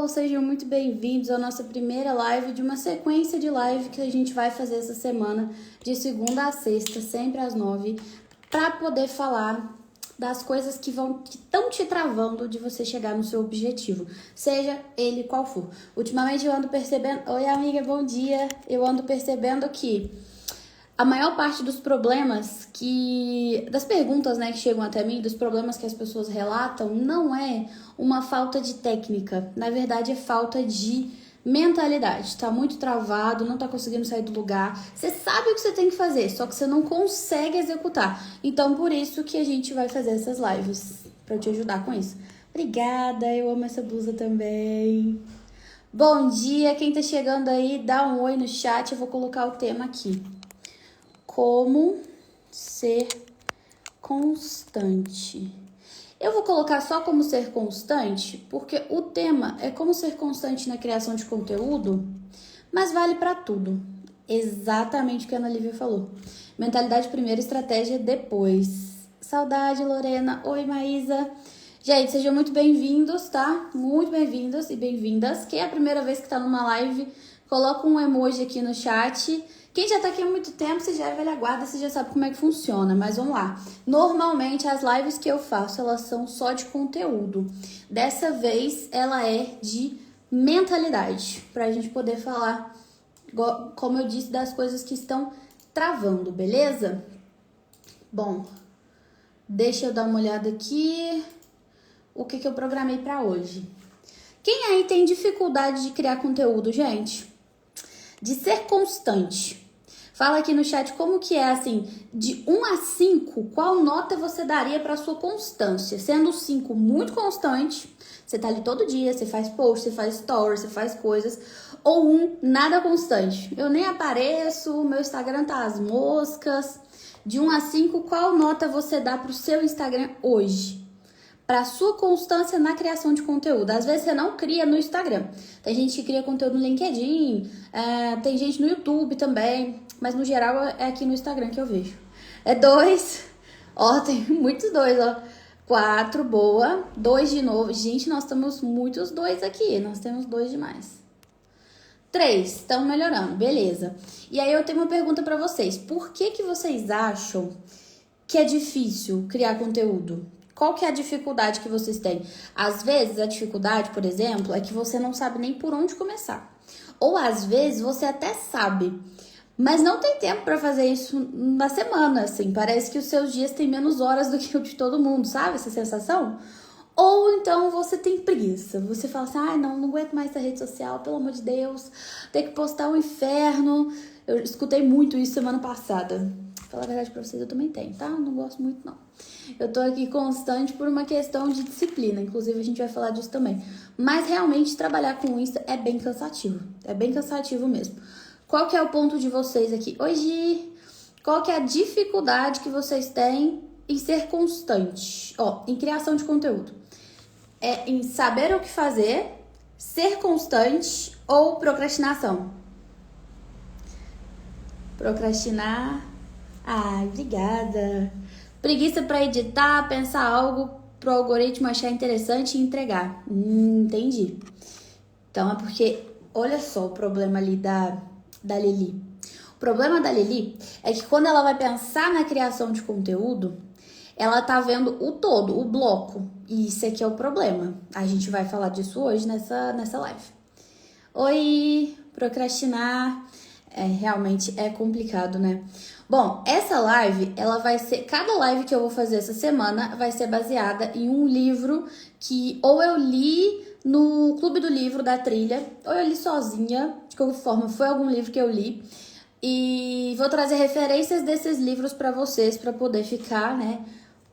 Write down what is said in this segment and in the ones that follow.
pessoal, sejam muito bem-vindos à nossa primeira live de uma sequência de live que a gente vai fazer essa semana, de segunda a sexta, sempre às 9, para poder falar das coisas que estão te travando de você chegar no seu objetivo, seja ele qual for. Ultimamente eu ando percebendo... Oi, amiga, bom dia! Eu ando percebendo que a maior parte dos problemas das perguntas, né, que chegam até mim, dos problemas que as pessoas relatam, não é uma falta de técnica. Na verdade, é falta de mentalidade. Tá muito travado, não tá conseguindo sair do lugar. Você sabe o que você tem que fazer, só que você não consegue executar. Então, por isso que a gente vai fazer essas lives, pra te ajudar com isso. Obrigada, eu amo essa blusa também. Bom dia, quem tá chegando aí, dá um oi no chat, eu vou colocar o tema aqui. Como ser constante. Eu vou colocar só como ser constante, porque o tema é como ser constante na criação de conteúdo, mas vale para tudo. Exatamente o que a Ana Lívia falou. Mentalidade primeiro, estratégia depois. Saudade, Lorena. Oi, Maísa. Gente, sejam muito bem-vindos, tá? Muito bem-vindos e bem-vindas. Quem é a primeira vez que tá numa live, coloca um emoji aqui no chat. Quem já tá aqui há muito tempo, você já é velha guarda, você já sabe como é que funciona, mas vamos lá. Normalmente, as lives que eu faço, elas são só de conteúdo. Dessa vez, ela é de mentalidade, pra gente poder falar, como eu disse, das coisas que estão travando, beleza? Bom, deixa eu dar uma olhada aqui, o que eu programei pra hoje. Quem aí tem dificuldade de criar conteúdo, gente? De ser constante. Fala aqui no chat como que é, assim, de 1 a 5, qual nota você daria para sua constância? Sendo 5 muito constante, você tá ali todo dia, você faz post, você faz stories, você faz coisas. Ou 1, nada constante. Eu nem apareço, meu Instagram tá às moscas. De 1 a 5, qual nota você dá pro seu Instagram hoje? Para sua constância na criação de conteúdo. Às vezes você não cria no Instagram. Tem gente que cria conteúdo no LinkedIn, tem gente no YouTube também, mas no geral é aqui no Instagram que eu vejo. É 2, ó, tem muitos 2, ó. 4, boa. 2 de novo. Gente, nós temos muitos 2 aqui, nós temos 2 demais. 3, estão melhorando, beleza. E aí eu tenho uma pergunta para vocês. Por que vocês acham que é difícil criar conteúdo? Qual que é a dificuldade que vocês têm? Às vezes, a dificuldade, por exemplo, é que você não sabe nem por onde começar. Ou, às vezes, você até sabe, mas não tem tempo para fazer isso na semana, assim. Parece que os seus dias têm menos horas do que o de todo mundo, sabe? Essa sensação? Ou, então, você tem preguiça. Você fala assim, não aguento mais essa rede social, pelo amor de Deus. Tem que postar um inferno. Eu escutei muito isso semana passada. Falar a verdade pra vocês, eu também tenho, tá? Não gosto muito, não. Eu tô aqui constante por uma questão de disciplina. Inclusive, a gente vai falar disso também. Mas, realmente, trabalhar com isso é bem cansativo. É bem cansativo mesmo. Qual que é o ponto de vocês aqui? Hoje, qual que é a dificuldade que vocês têm em ser constante? Em criação de conteúdo. É em saber o que fazer, ser constante ou procrastinação? Procrastinar... Ai, obrigada. Preguiça para editar, pensar algo pro algoritmo achar interessante e entregar. Entendi. Então é porque, olha só o problema ali da Lili. O problema da Lili é que quando ela vai pensar na criação de conteúdo, ela tá vendo o todo, o bloco. E isso aqui é o problema. A gente vai falar disso hoje nessa live. Oi, procrastinar. Realmente é complicado, né? Bom, essa live, ela vai ser... Cada live que eu vou fazer essa semana vai ser baseada em um livro que ou eu li no Clube do Livro da Trilha, ou eu li sozinha, de qualquer forma, foi algum livro que eu li. E vou trazer referências desses livros pra vocês, pra poder ficar, né,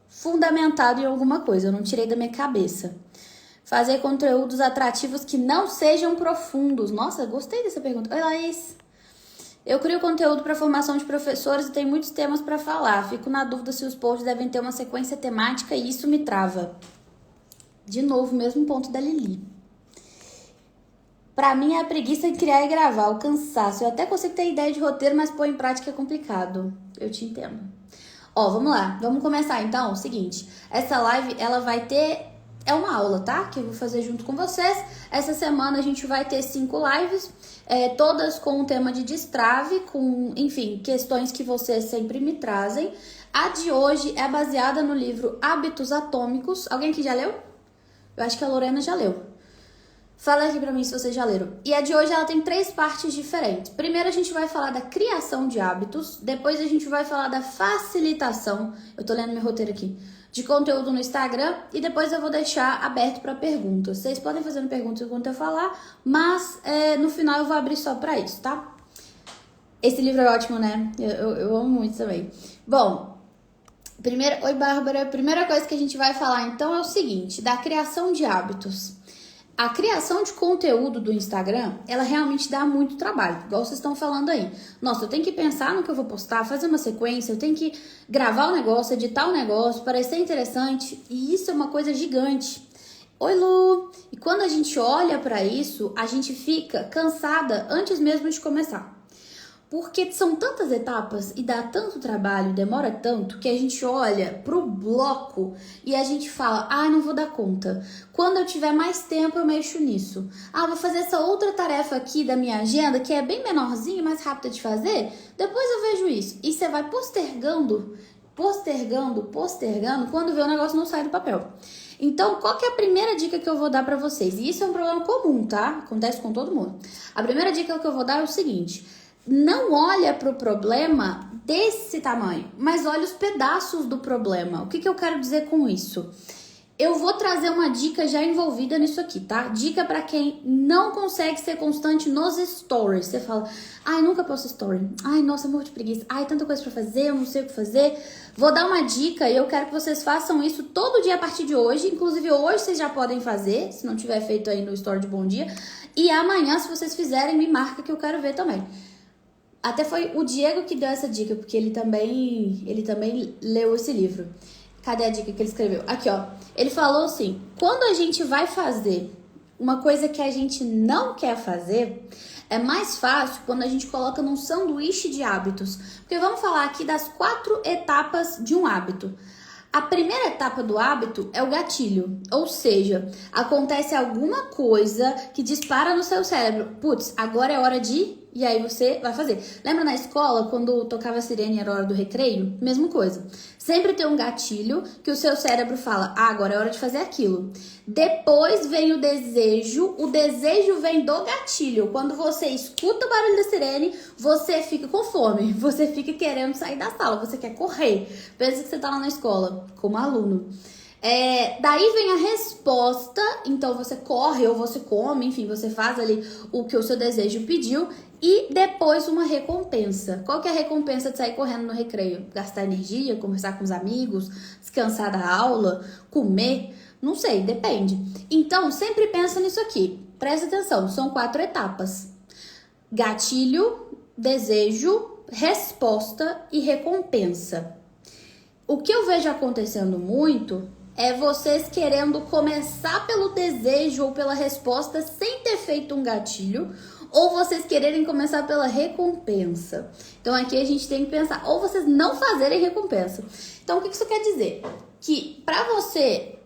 fundamentado em alguma coisa. Eu não tirei da minha cabeça. Fazer conteúdos atrativos que não sejam profundos. Nossa, gostei dessa pergunta. Oi, Laís. Eu crio conteúdo para formação de professores e tenho muitos temas para falar. Fico na dúvida se os posts devem ter uma sequência temática e isso me trava. De novo, mesmo ponto da Lili. Para mim, é a preguiça de criar e gravar, o cansaço. Eu até consigo ter ideia de roteiro, mas pôr em prática é complicado. Eu te entendo. Vamos lá. Vamos começar, então. O seguinte. Essa live, ela vai ter é uma aula, tá? Que eu vou fazer junto com vocês. Essa semana a gente vai ter 5 lives, todas com o tema de destrave, com, enfim, questões que vocês sempre me trazem. A de hoje é baseada no livro Hábitos Atômicos. Alguém aqui já leu? Eu acho que a Lorena já leu. Fala aqui pra mim se vocês já leram. E a de hoje ela tem 3 partes diferentes. Primeiro a gente vai falar da criação de hábitos. Depois a gente vai falar da facilitação. Eu tô lendo meu roteiro aqui. De conteúdo no Instagram. E depois eu vou deixar aberto para perguntas. Vocês podem fazer perguntas enquanto eu falar. Mas no final eu vou abrir só pra isso, tá? Esse livro é ótimo, né? Eu amo muito também. Bom, oi Bárbara. A primeira coisa que a gente vai falar então é o seguinte. Da criação de hábitos. A criação de conteúdo do Instagram, ela realmente dá muito trabalho, igual vocês estão falando aí. Nossa, eu tenho que pensar no que eu vou postar, fazer uma sequência, eu tenho que gravar o negócio, editar o negócio, parecer interessante, e isso é uma coisa gigante. Oi, Lu! E quando a gente olha para isso, a gente fica cansada antes mesmo de começar. Porque são tantas etapas e dá tanto trabalho, demora tanto, que a gente olha pro bloco e a gente fala, não vou dar conta. Quando eu tiver mais tempo, eu mexo nisso. Vou fazer essa outra tarefa aqui da minha agenda, que é bem menorzinha, mais rápida de fazer, depois eu vejo isso. E você vai postergando, quando vê o negócio não sai do papel. Então, qual que é a primeira dica que eu vou dar pra vocês? E isso é um problema comum, tá? Acontece com todo mundo. A primeira dica que eu vou dar é o seguinte: não olha para o problema desse tamanho, mas olha os pedaços do problema. O que eu quero dizer com isso? Eu vou trazer uma dica já envolvida nisso aqui, tá? Dica para quem não consegue ser constante nos stories. Você fala, nunca posto story. Nossa, morro de preguiça. Tanta coisa para fazer, eu não sei o que fazer. Vou dar uma dica e eu quero que vocês façam isso todo dia a partir de hoje. Inclusive hoje vocês já podem fazer, se não tiver feito aí no story de bom dia. E amanhã, se vocês fizerem, me marca que eu quero ver também. Até foi o Diego que deu essa dica, porque ele também leu esse livro. Cadê a dica que ele escreveu? Aqui, ó. Ele falou assim, quando a gente vai fazer uma coisa que a gente não quer fazer, é mais fácil quando a gente coloca num sanduíche de hábitos. Porque vamos falar aqui das 4 etapas de um hábito. A primeira etapa do hábito é o gatilho, ou seja, acontece alguma coisa que dispara no seu cérebro. Putz, agora é hora de... E aí você vai fazer. Lembra na escola, quando tocava a sirene e era hora do recreio? Mesma coisa. Sempre tem um gatilho que o seu cérebro fala, agora é hora de fazer aquilo. Depois vem o desejo vem do gatilho. Quando você escuta o barulho da sirene, você fica com fome, você fica querendo sair da sala, você quer correr. Pensa que você tá lá na escola, como aluno. Daí vem a resposta, então você corre ou você come, enfim, você faz ali o que o seu desejo pediu. E depois uma recompensa. Qual que é a recompensa de sair correndo no recreio? Gastar energia, conversar com os amigos, descansar da aula, comer? Não sei, depende. Então, sempre pensa nisso aqui. Presta atenção, são 4 etapas. Gatilho, desejo, resposta e recompensa. O que eu vejo acontecendo muito é vocês querendo começar pelo desejo ou pela resposta sem ter feito um gatilho, ou vocês quererem começar pela recompensa. Então aqui a gente tem que pensar, ou vocês não fazerem recompensa. Então o que isso quer dizer? Que para você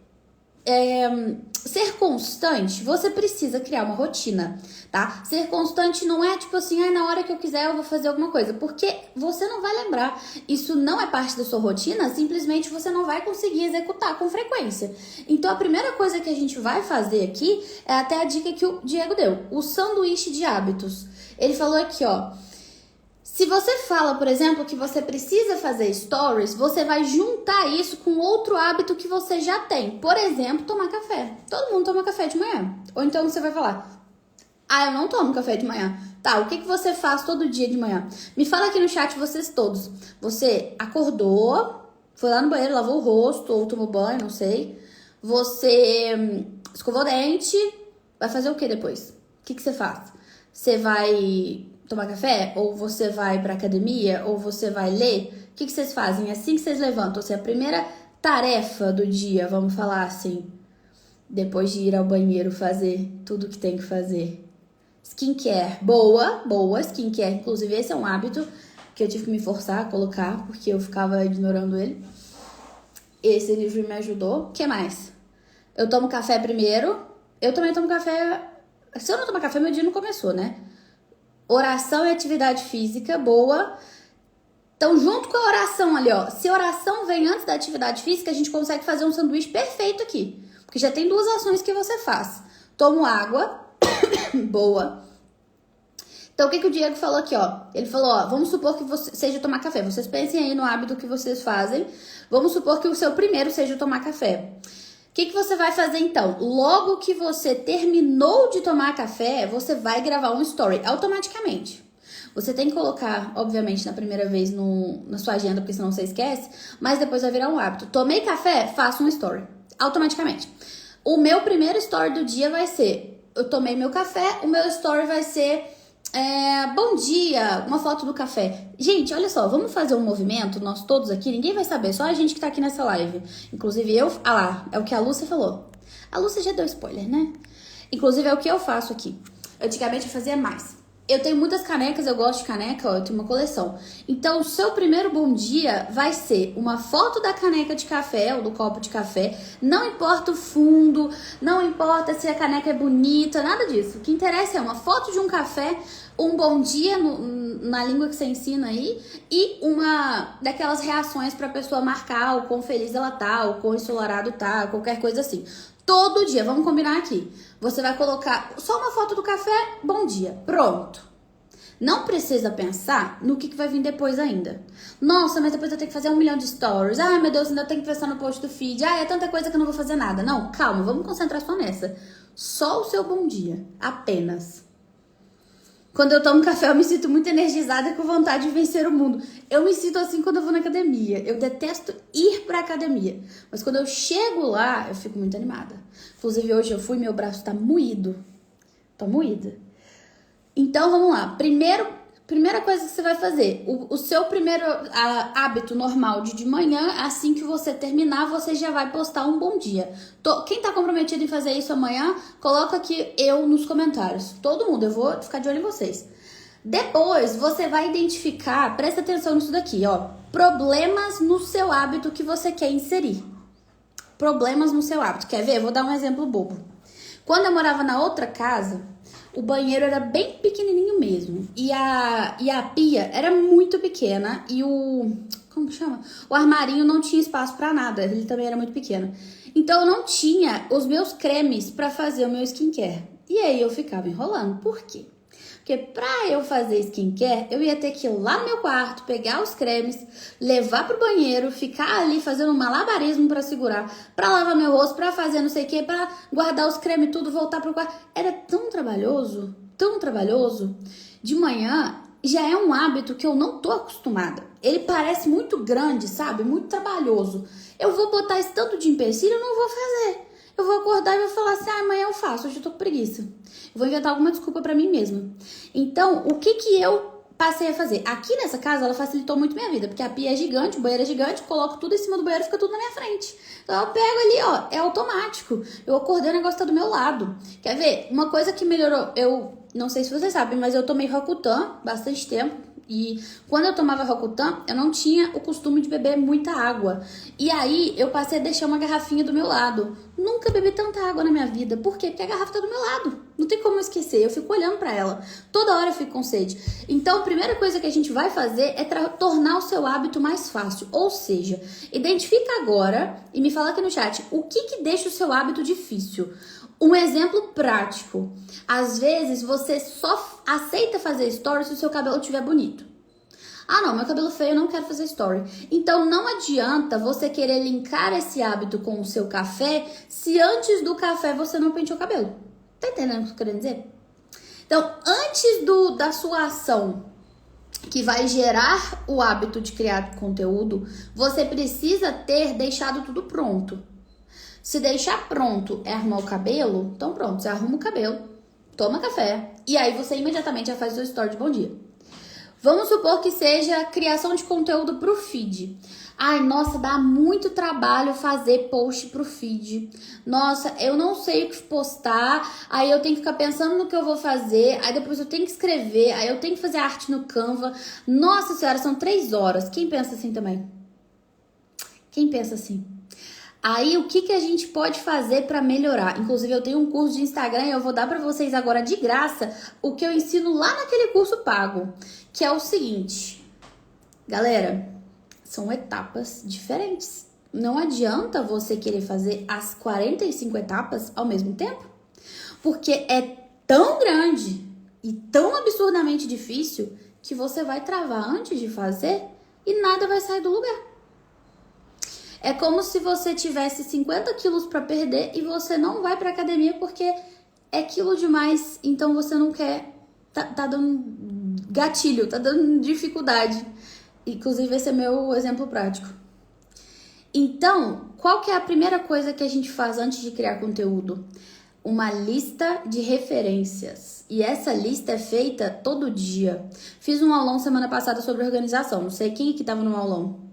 ser constante, você precisa criar uma rotina, tá? Ser constante não é tipo assim, na hora que eu quiser eu vou fazer alguma coisa, porque você não vai lembrar. Isso não é parte da sua rotina, simplesmente você não vai conseguir executar com frequência. Então a primeira coisa que a gente vai fazer aqui é até a dica que o Diego deu, o sanduíche de hábitos. Ele falou aqui, ó, se você fala, por exemplo, que você precisa fazer stories, você vai juntar isso com outro hábito que você já tem. Por exemplo, tomar café. Todo mundo toma café de manhã. Ou então você vai falar, eu não tomo café de manhã. Tá, o que você faz todo dia de manhã? Me fala aqui no chat vocês todos. Você acordou, foi lá no banheiro, lavou o rosto, ou tomou banho, não sei. Você escovou o dente, vai fazer o que depois? O que você faz? Você vai tomar café? Ou você vai pra academia? Ou você vai ler? O que vocês fazem? Assim que vocês levantam, a primeira tarefa do dia, vamos falar assim, depois de ir ao banheiro fazer tudo que tem que fazer. Skincare, boa skincare. Inclusive esse é um hábito que eu tive que me forçar a colocar, porque eu ficava ignorando ele. Esse livro me ajudou. O que mais? Eu tomo café primeiro. Eu também tomo café. Se eu não tomar café, meu dia não começou, né? Oração e atividade física, boa. Então, junto com a oração ali, ó. Se a oração vem antes da atividade física, a gente consegue fazer um sanduíche perfeito aqui. Porque já tem 2 ações que você faz. Tomo água. Boa. Então, o que o Diego falou aqui, ó? Ele falou, ó, vamos supor que seja tomar café. Vocês pensem aí no hábito que vocês fazem. Vamos supor que o seu primeiro seja tomar café. O que você vai fazer, então? Logo que você terminou de tomar café, você vai gravar um story automaticamente. Você tem que colocar, obviamente, na primeira vez na sua agenda, porque senão você esquece. Mas depois vai virar um hábito. Tomei café, faço um story. Automaticamente. O meu primeiro story do dia vai ser... Eu tomei meu café, o meu story vai ser... bom dia, uma foto do café. Gente, olha só, vamos fazer um movimento, nós todos aqui, ninguém vai saber, só a gente que tá aqui nessa live. Inclusive eu, lá, é o que a Lúcia falou. A Lúcia já deu spoiler, né? Inclusive é o que eu faço aqui. Antigamente eu fazia mais. Eu tenho muitas canecas, eu gosto de caneca, ó, eu tenho uma coleção. Então, o seu primeiro bom dia vai ser uma foto da caneca de café ou do copo de café. Não importa o fundo, não importa se a caneca é bonita, nada disso. O que interessa é uma foto de um café, um bom dia na língua que você ensina aí e uma daquelas reações pra pessoa marcar o quão feliz ela tá, o quão ensolarado tá, qualquer coisa assim. Todo dia, vamos combinar aqui. Você vai colocar só uma foto do café, bom dia, pronto. Não precisa pensar no que vai vir depois ainda. Nossa, mas depois eu tenho que fazer 1 milhão de stories. Ai, meu Deus, ainda tenho que pensar no post do feed. Ai, é tanta coisa que eu não vou fazer nada. Não, calma, vamos concentrar só nessa. Só o seu bom dia, apenas. Quando eu tomo café, eu me sinto muito energizada e com vontade de vencer o mundo. Eu me sinto assim quando eu vou na academia. Eu detesto ir pra academia. Mas quando eu chego lá, eu fico muito animada. Inclusive, hoje eu fui, meu braço tá moído. Tô moída. Então, vamos lá. Primeira coisa que você vai fazer. O seu primeiro hábito normal de manhã, assim que você terminar, você já vai postar um bom dia. Quem tá comprometido em fazer isso amanhã, coloca aqui eu nos comentários. Todo mundo, eu vou ficar de olho em vocês. Depois, você vai identificar, presta atenção nisso daqui, ó. Problemas no seu hábito que você quer inserir. Problemas no seu hábito. Quer ver? Vou dar um exemplo bobo. Quando eu morava na outra casa, o banheiro era bem pequenininho mesmo. E a pia era muito pequena. E como que chama? O armarinho não tinha espaço pra nada. Ele também era muito pequeno. Então eu não tinha os meus cremes pra fazer o meu skincare. E aí eu ficava enrolando. Por quê? Porque pra eu fazer skincare, eu ia ter que ir lá no meu quarto, pegar os cremes, levar pro banheiro, ficar ali fazendo um malabarismo pra segurar, pra lavar meu rosto, pra fazer não sei o que, pra guardar os cremes tudo, voltar pro quarto. Era tão trabalhoso, tão trabalhoso. De manhã já é um hábito que eu não tô acostumada. Ele parece muito grande, sabe? Muito trabalhoso. Eu vou botar esse tanto de empecilho, eu não vou fazer. Eu vou acordar e vou falar assim, amanhã eu faço, hoje eu tô com preguiça. Eu vou inventar alguma desculpa pra mim mesma. Então, o que eu passei a fazer? Aqui nessa casa, ela facilitou muito minha vida, porque a pia é gigante, o banheiro é gigante, coloco tudo em cima do banheiro e fica tudo na minha frente. Então, eu pego ali, ó, é automático. Eu acordei, o negócio tá do meu lado. Quer ver? Uma coisa que melhorou, eu não sei se vocês sabem, mas eu tomei Roacutan bastante tempo. E quando eu tomava Roacutan, eu não tinha o costume de beber muita água. E aí, eu passei a deixar uma garrafinha do meu lado. Nunca bebi tanta água na minha vida. Por quê? Porque a garrafa tá do meu lado. Não tem como eu esquecer. Eu fico olhando pra ela. Toda hora eu fico com sede. Então, a primeira coisa que a gente vai fazer é tornar o seu hábito mais fácil. Ou seja, identifica agora e me fala aqui no chat o que deixa o seu hábito difícil. Um exemplo prático. Às vezes, você só aceita fazer story se o seu cabelo estiver bonito. Ah, não, meu cabelo feio, eu não quero fazer story. Então, não adianta você querer linkar esse hábito com o seu café se antes do café você não penteou o cabelo. Tá entendendo o que eu tô querendo dizer? Então, antes da sua ação que vai gerar o hábito de criar conteúdo, você precisa ter deixado tudo pronto. Se deixar pronto é arrumar o cabelo, então pronto, você arruma o cabelo, toma café e aí você imediatamente já faz o seu story de bom dia. Vamos supor que seja criação de conteúdo pro feed. Ai, nossa, dá muito trabalho fazer post pro feed. Nossa, eu não sei o que postar, aí eu tenho que ficar pensando no que eu vou fazer, aí depois eu tenho que escrever, aí eu tenho que fazer arte no Canva. Nossa senhora, são 3 horas. Quem pensa assim também? Quem pensa assim? Aí, o que que a gente pode fazer para melhorar? Inclusive, eu tenho um curso de Instagram e eu vou dar para vocês agora de graça o que eu ensino lá naquele curso pago, que é o seguinte. Galera, são etapas diferentes. Não adianta você querer fazer as 45 etapas ao mesmo tempo, porque é tão grande e tão absurdamente difícil que você vai travar antes de fazer e nada vai sair do lugar. É como se você tivesse 50 quilos para perder e você não vai pra academia porque é quilo demais, então você não quer, tá dando gatilho, tá dando dificuldade. Inclusive, esse é meu exemplo prático. Então, qual que é a primeira coisa que a gente faz antes de criar conteúdo? Uma lista de referências. E essa lista é feita todo dia. Fiz um aulão semana passada sobre organização. Não sei quem que estava no aulão.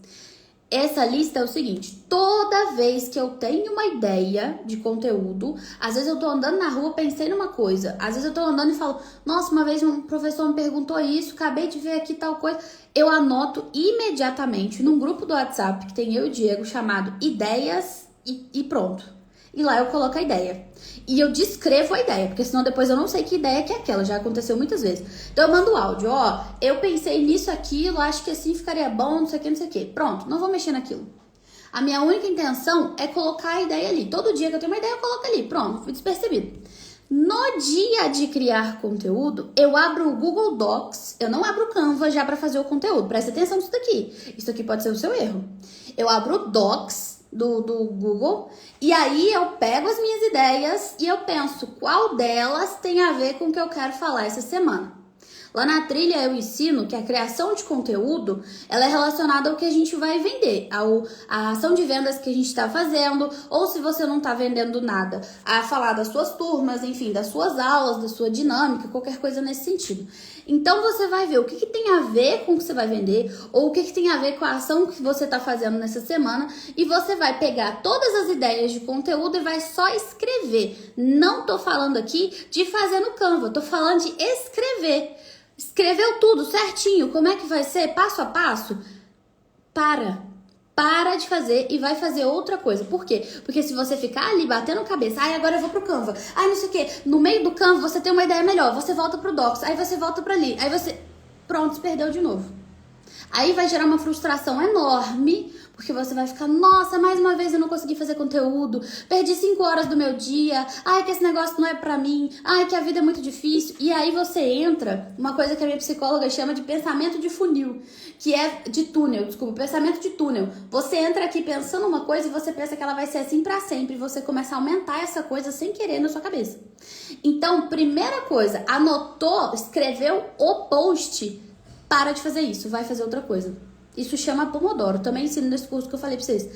Essa lista é o seguinte, toda vez que eu tenho uma ideia de conteúdo, às vezes eu tô andando na rua, pensei numa coisa, às vezes eu tô andando e falo, nossa, uma vez um professor me perguntou isso, acabei de ver aqui tal coisa, eu anoto imediatamente num grupo do WhatsApp que tem eu e o Diego, chamado Ideias e pronto. E lá eu coloco a ideia. E eu descrevo a ideia, porque senão depois eu não sei que ideia que é aquela, já aconteceu muitas vezes. Então eu mando áudio, ó, eu pensei nisso, aquilo, acho que assim ficaria bom, não sei o que, não sei o que. Pronto, não vou mexer naquilo. A minha única intenção é colocar a ideia ali. Todo dia que eu tenho uma ideia, eu coloco ali. Pronto, fui despercebido. No dia de criar conteúdo, eu abro o Google Docs, eu não abro o Canva já para fazer o conteúdo. Presta atenção nisso daqui. Isso aqui pode ser o seu erro. Eu abro o Docs do Google e aí eu pego as minhas ideias e eu penso qual delas tem a ver com o que eu quero falar essa semana. Lá na trilha eu ensino que a criação de conteúdo, ela é relacionada ao que a gente vai vender, à ação de vendas que a gente está fazendo, ou se você não está vendendo nada, a falar das suas turmas, enfim, das suas aulas, da sua dinâmica, qualquer coisa nesse sentido. Então você vai ver o que tem a ver com o que você vai vender, ou o que tem a ver com a ação que você está fazendo nessa semana, e você vai pegar todas as ideias de conteúdo e vai só escrever. Não tô falando aqui de fazer no Canva, tô falando de escrever. Escreveu tudo certinho, como é que vai ser, passo a passo? Para de fazer e vai fazer outra coisa. Por quê? Porque se você ficar ali batendo cabeça, agora eu vou pro Canva, não sei o quê, no meio do Canva você tem uma ideia melhor, você volta pro Docs, aí você volta pra ali, aí você, pronto, se perdeu de novo. Aí vai gerar uma frustração enorme, porque você vai ficar, nossa, mais uma vez eu não consegui fazer conteúdo, perdi 5 horas do meu dia, que esse negócio não é pra mim, que a vida é muito difícil. E aí você entra, uma coisa que a minha psicóloga chama de pensamento de funil, que é de túnel, pensamento de túnel. Você entra aqui pensando uma coisa e você pensa que ela vai ser assim pra sempre, e você começa a aumentar essa coisa sem querer na sua cabeça. Então, primeira coisa, anotou, escreveu o post, para de fazer isso, vai fazer outra coisa. Isso chama Pomodoro, também ensino nesse curso que eu falei pra vocês.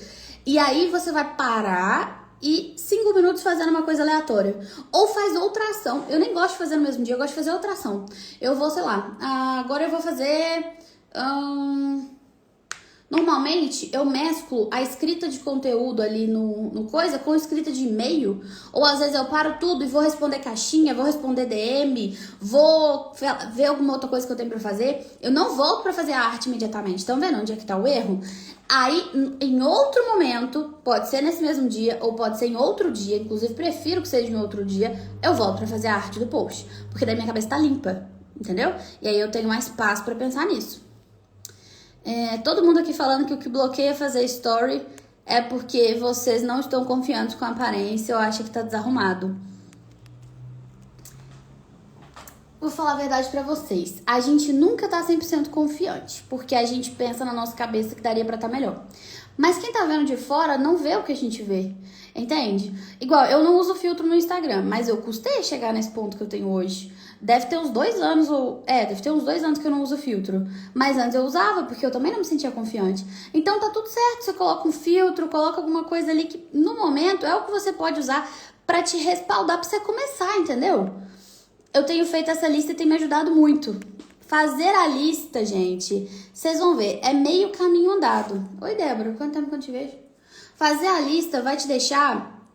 E aí você vai parar e 5 minutos fazendo uma coisa aleatória. Ou faz outra ação. Eu nem gosto de fazer no mesmo dia, eu gosto de fazer outra ação. Eu vou, sei lá, agora eu vou fazer... Normalmente, eu mesclo a escrita de conteúdo ali no coisa com escrita de e-mail. Ou às vezes eu paro tudo e vou responder caixinha, vou responder DM, vou ver alguma outra coisa que eu tenho pra fazer. Eu não volto pra fazer a arte imediatamente. Estão vendo onde é que tá o erro? Aí, em outro momento, pode ser nesse mesmo dia ou pode ser em outro dia, inclusive prefiro que seja em outro dia, eu volto pra fazer a arte do post. Porque daí minha cabeça tá limpa, entendeu? E aí eu tenho mais espaço pra pensar nisso. Todo mundo aqui falando que o que bloqueia fazer story é porque vocês não estão confiantes com a aparência ou acham que tá desarrumado. Vou falar a verdade pra vocês. A gente nunca tá 100% confiante, porque a gente pensa na nossa cabeça que daria pra estar melhor. Mas quem tá vendo de fora não vê o que a gente vê, entende? Igual, eu não uso filtro no Instagram, mas eu custei chegar nesse ponto que eu tenho hoje. Deve ter uns 2 anos, deve ter uns 2 anos que eu não uso filtro. Mas antes eu usava, porque eu também não me sentia confiante. Então tá tudo certo, você coloca um filtro, coloca alguma coisa ali que no momento é o que você pode usar pra te respaldar, pra você começar, entendeu? Eu tenho feito essa lista e tem me ajudado muito. Fazer a lista, gente, vocês vão ver, é meio caminho andado. Oi, Débora, quanto tempo que eu não te vejo? Fazer a lista vai te deixar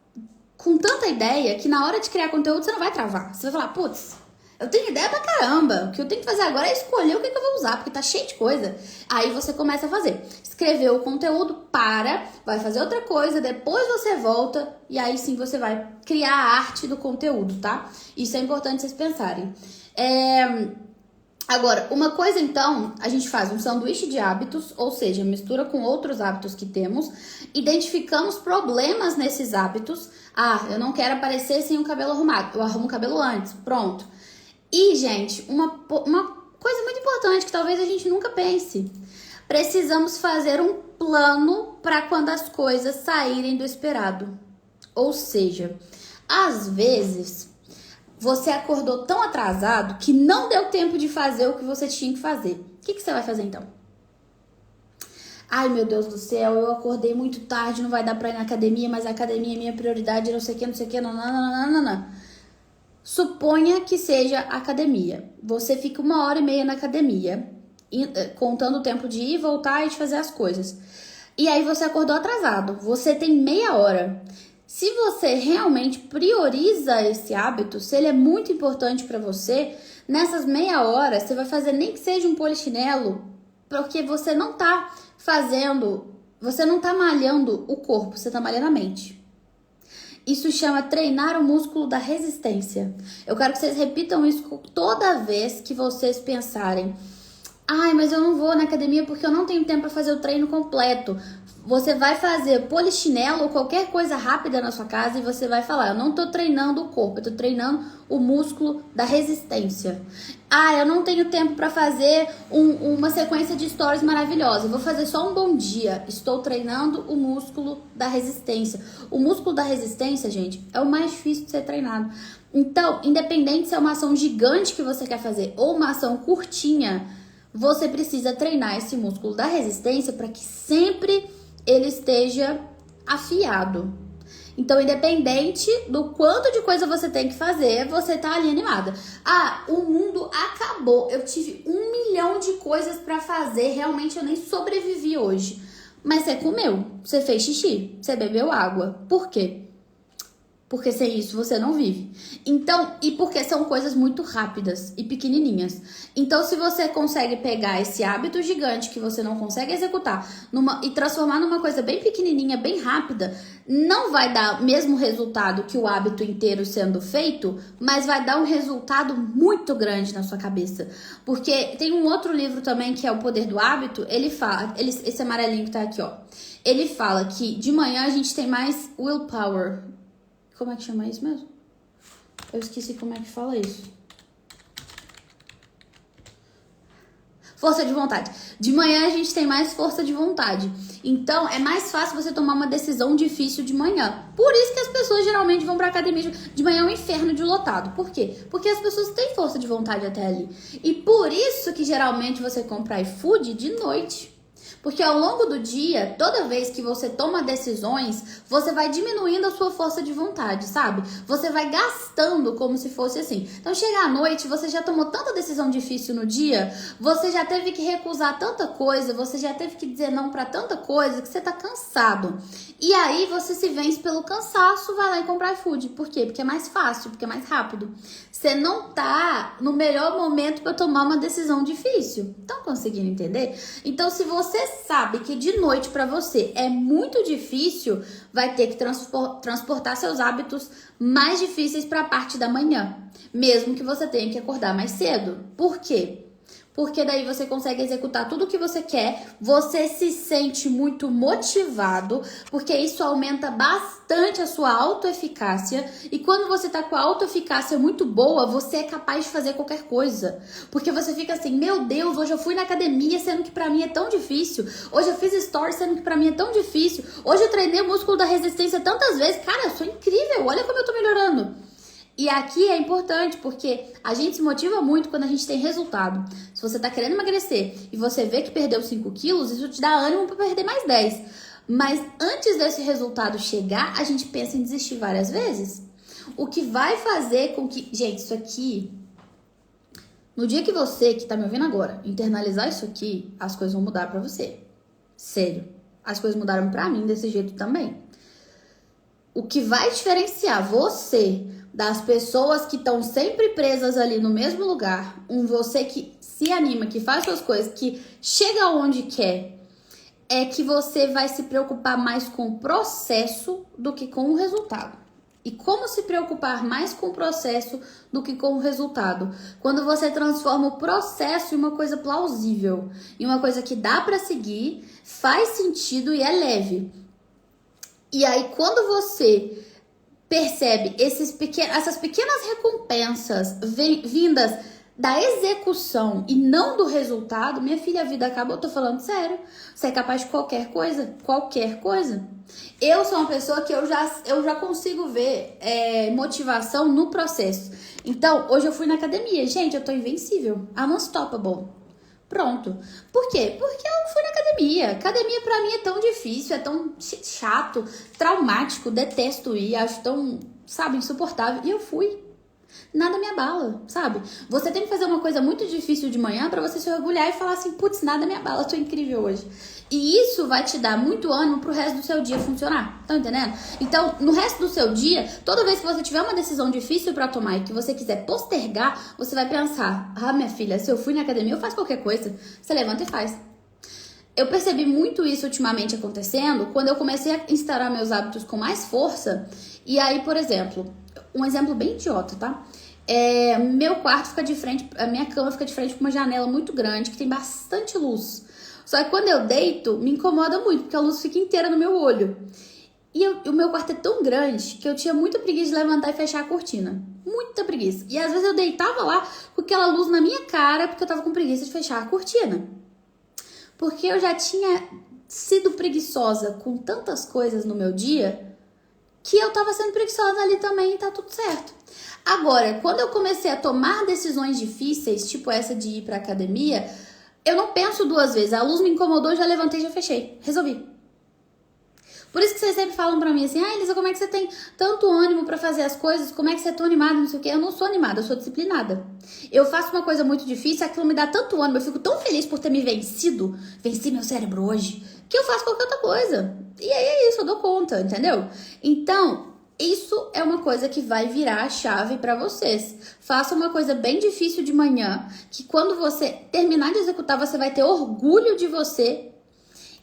com tanta ideia que na hora de criar conteúdo você não vai travar. Você vai falar, putz, Eu tenho ideia pra caramba. O que eu tenho que fazer agora é escolher o que eu vou usar, porque tá cheio de coisa. Aí você começa a fazer. Escreveu o conteúdo, vai fazer outra coisa, depois você volta e aí sim você vai criar a arte do conteúdo, tá? Isso é importante vocês pensarem. Agora, uma coisa então, a gente faz um sanduíche de hábitos, ou seja, mistura com outros hábitos que temos, identificamos problemas nesses hábitos. Ah, eu não quero aparecer sem o cabelo arrumado, eu arrumo o cabelo antes, pronto. E, gente, uma coisa muito importante que talvez a gente nunca pense. Precisamos fazer um plano para quando as coisas saírem do esperado. Ou seja, às vezes você acordou tão atrasado que não deu tempo de fazer o que você tinha que fazer. O que você vai fazer então? Ai, meu Deus do céu, eu acordei muito tarde, não vai dar pra ir na academia, mas a academia é minha prioridade, não sei o que, não. Suponha que seja academia. Você fica 1h30 na academia, contando o tempo de ir, voltar e de fazer as coisas. E aí você acordou atrasado. Você tem meia hora. Se você realmente prioriza esse hábito, se ele é muito importante para você, nessas meia hora você vai fazer nem que seja um polichinelo, porque você não tá malhando o corpo, você tá malhando a mente. Isso chama treinar o músculo da resistência. Eu quero que vocês repitam isso toda vez que vocês pensarem: ai, mas eu não vou na academia porque eu não tenho tempo para fazer o treino completo. Você vai fazer polichinelo ou qualquer coisa rápida na sua casa e você vai falar: eu não tô treinando o corpo, eu tô treinando o músculo da resistência. Ah, eu não tenho tempo para fazer uma sequência de stories maravilhosa. Eu vou fazer só um bom dia. Estou treinando o músculo da resistência. O músculo da resistência, gente, é o mais difícil de ser treinado. Então, independente se é uma ação gigante que você quer fazer ou uma ação curtinha, você precisa treinar esse músculo da resistência para que sempre ele esteja afiado. Então, independente do quanto de coisa você tem que fazer, você tá ali animada. Ah, o mundo acabou. Eu tive 1 milhão de coisas pra fazer. Realmente, eu nem sobrevivi hoje. Mas você comeu, você fez xixi, você bebeu água. Por quê? Porque sem isso você não vive. Então, e porque são coisas muito rápidas e pequenininhas. Então, se você consegue pegar esse hábito gigante que você não consegue executar e transformar numa coisa bem pequenininha, bem rápida, não vai dar o mesmo resultado que o hábito inteiro sendo feito, mas vai dar um resultado muito grande na sua cabeça. Porque tem um outro livro também que é O Poder do Hábito, ele fala, esse amarelinho que tá aqui, ó. Ele fala que de manhã a gente tem mais willpower. Como é que chama isso mesmo? Eu esqueci como é que fala isso. Força de vontade. De manhã a gente tem mais força de vontade. Então, é mais fácil você tomar uma decisão difícil de manhã. Por isso que as pessoas geralmente vão pra academia de manhã, é um inferno de lotado. Por quê? Porque as pessoas têm força de vontade até ali. E por isso que geralmente você compra iFood de noite. Porque ao longo do dia, toda vez que você toma decisões, você vai diminuindo a sua força de vontade, sabe? Você vai gastando como se fosse assim. Então chega à noite, você já tomou tanta decisão difícil no dia, você já teve que recusar tanta coisa, você já teve que dizer não pra tanta coisa, que você tá cansado. E aí você se vence pelo cansaço, vai lá e compra iFood. Por quê? Porque é mais fácil, porque é mais rápido. Você não tá no melhor momento para tomar uma decisão difícil. Estão conseguindo entender? Então, se você sabe que de noite para você é muito difícil, vai ter que transportar seus hábitos mais difíceis para a parte da manhã, mesmo que você tenha que acordar mais cedo. Por quê? Porque daí você consegue executar tudo o que você quer, você se sente muito motivado, porque isso aumenta bastante a sua autoeficácia. E quando você tá com a autoeficácia muito boa, você é capaz de fazer qualquer coisa. Porque você fica assim: meu Deus, hoje eu fui na academia, sendo que pra mim é tão difícil. Hoje eu fiz stories, sendo que pra mim é tão difícil. Hoje eu treinei o músculo da resistência tantas vezes. Cara, eu sou incrível, olha como eu tô melhorando. E aqui é importante porque a gente se motiva muito quando a gente tem resultado. Se você tá querendo emagrecer e você vê que perdeu 5 quilos, isso te dá ânimo para perder mais 10. Mas antes desse resultado chegar, a gente pensa em desistir várias vezes. O que vai fazer com que... Gente, isso aqui... No dia que você, que tá me ouvindo agora, internalizar isso aqui, as coisas vão mudar pra você. Sério. As coisas mudaram pra mim desse jeito também. O que vai diferenciar você das pessoas que estão sempre presas ali no mesmo lugar, um você que se anima, que faz suas coisas, que chega onde quer, é que você vai se preocupar mais com o processo do que com o resultado. E como se preocupar mais com o processo do que com o resultado? Quando você transforma o processo em uma coisa plausível, em uma coisa que dá para seguir, faz sentido e é leve. E aí, quando você percebe essas pequenas recompensas vindas da execução e não do resultado, minha filha, a vida acaba, eu tô falando sério. Você é capaz de qualquer coisa, qualquer coisa. Eu sou uma pessoa que eu já consigo ver motivação no processo. Então, hoje eu fui na academia. Gente, eu tô invencível. I'm unstoppable. Pronto. Por quê? Porque eu fui na academia. Academia pra mim é tão difícil, é tão chato, traumático, detesto ir, acho tão, sabe, insuportável. E eu fui. Nada me abala, sabe? Você tem que fazer uma coisa muito difícil de manhã pra você se orgulhar e falar assim, putz, nada me abala, tô incrível hoje. E isso vai te dar muito ânimo pro resto do seu dia funcionar, tá entendendo? Então, no resto do seu dia, toda vez que você tiver uma decisão difícil pra tomar e que você quiser postergar, você vai pensar, ah, minha filha, se eu fui na academia, eu faço qualquer coisa. Você levanta e faz. Eu percebi muito isso ultimamente acontecendo quando eu comecei a instaurar meus hábitos com mais força. E aí, por exemplo, um exemplo bem idiota, tá? Meu quarto fica de frente, a minha cama fica de frente com uma janela muito grande que tem bastante luz. Só que quando eu deito, me incomoda muito, porque a luz fica inteira no meu olho. E o meu quarto é tão grande que eu tinha muita preguiça de levantar e fechar a cortina. Muita preguiça. E às vezes eu deitava lá com aquela luz na minha cara porque eu tava com preguiça de fechar a cortina. Porque eu já tinha sido preguiçosa com tantas coisas no meu dia que eu tava sendo preguiçosa ali também e tá tudo certo. Agora, quando eu comecei a tomar decisões difíceis, tipo essa de ir pra academia, eu não penso duas vezes. A luz me incomodou, já levantei e já fechei. Resolvi. Por isso que vocês sempre falam pra mim assim, Elisa, como é que você tem tanto ânimo pra fazer as coisas? Como é que você é tão animada, não sei o quê? Eu não sou animada, eu sou disciplinada. Eu faço uma coisa muito difícil, aquilo me dá tanto ânimo, eu fico tão feliz por ter me vencido, venci meu cérebro hoje, que eu faço qualquer outra coisa. E aí é isso, eu dou conta, entendeu? Então, isso é uma coisa que vai virar a chave pra vocês. Faça uma coisa bem difícil de manhã, que quando você terminar de executar, você vai ter orgulho de você.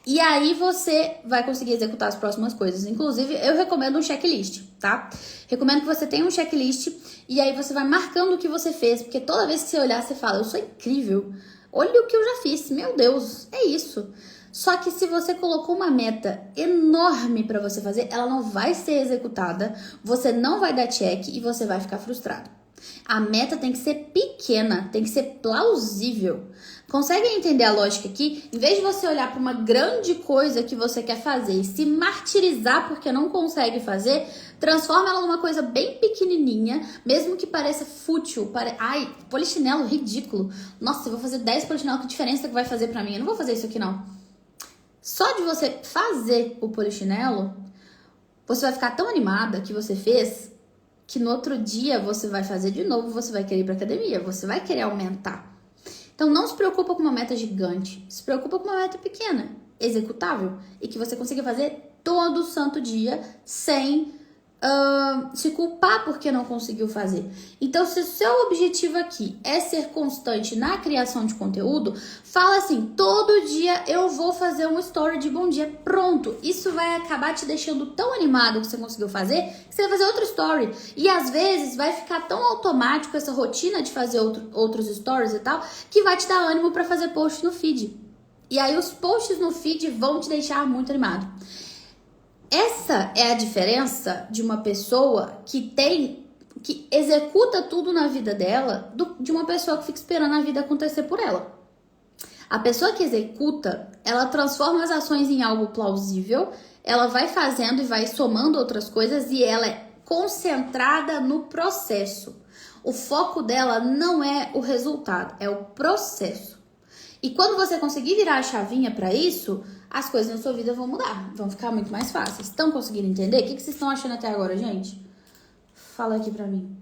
E aí você vai conseguir executar as próximas coisas. Inclusive, eu recomendo um checklist, tá? Recomendo que você tenha um checklist e aí você vai marcando o que você fez, porque toda vez que você olhar, você fala, eu sou incrível. Olha o que eu já fiz, meu Deus, é isso. Só que se você colocou uma meta enorme pra você fazer, ela não vai ser executada, você não vai dar check e você vai ficar frustrado. A meta tem que ser pequena, tem que ser plausível. Conseguem entender a lógica aqui? Em vez de você olhar para uma grande coisa que você quer fazer e se martirizar porque não consegue fazer, transforma ela numa coisa bem pequenininha, mesmo que pareça fútil. Ai, polichinelo, ridículo. Nossa, eu vou fazer 10 polichinelos, que diferença que vai fazer para mim? Eu não vou fazer isso aqui não. Só de você fazer o polichinelo, você vai ficar tão animada que você fez, que no outro dia você vai fazer de novo, você vai querer ir pra academia, você vai querer aumentar. Então não se preocupa com uma meta gigante, se preocupa com uma meta pequena, executável, e que você consiga fazer todo santo dia sem se culpar porque não conseguiu fazer. Então, se o seu objetivo aqui é ser constante na criação de conteúdo, fala assim, todo dia eu vou fazer um story de bom dia, pronto. Isso vai acabar te deixando tão animado que você conseguiu fazer, que você vai fazer outro story. E às vezes vai ficar tão automático essa rotina de fazer outros stories e tal, que vai te dar ânimo para fazer post no feed. E aí os posts no feed vão te deixar muito animado. Essa é a diferença de uma pessoa que executa tudo na vida dela de uma pessoa que fica esperando a vida acontecer por ela. A pessoa que executa, ela transforma as ações em algo plausível, ela vai fazendo e vai somando outras coisas e ela é concentrada no processo. O foco dela não é o resultado, é o processo. E quando você conseguir virar a chavinha para isso, as coisas na sua vida vão mudar, vão ficar muito mais fáceis. Estão conseguindo entender? O que vocês estão achando até agora, gente? Fala aqui pra mim.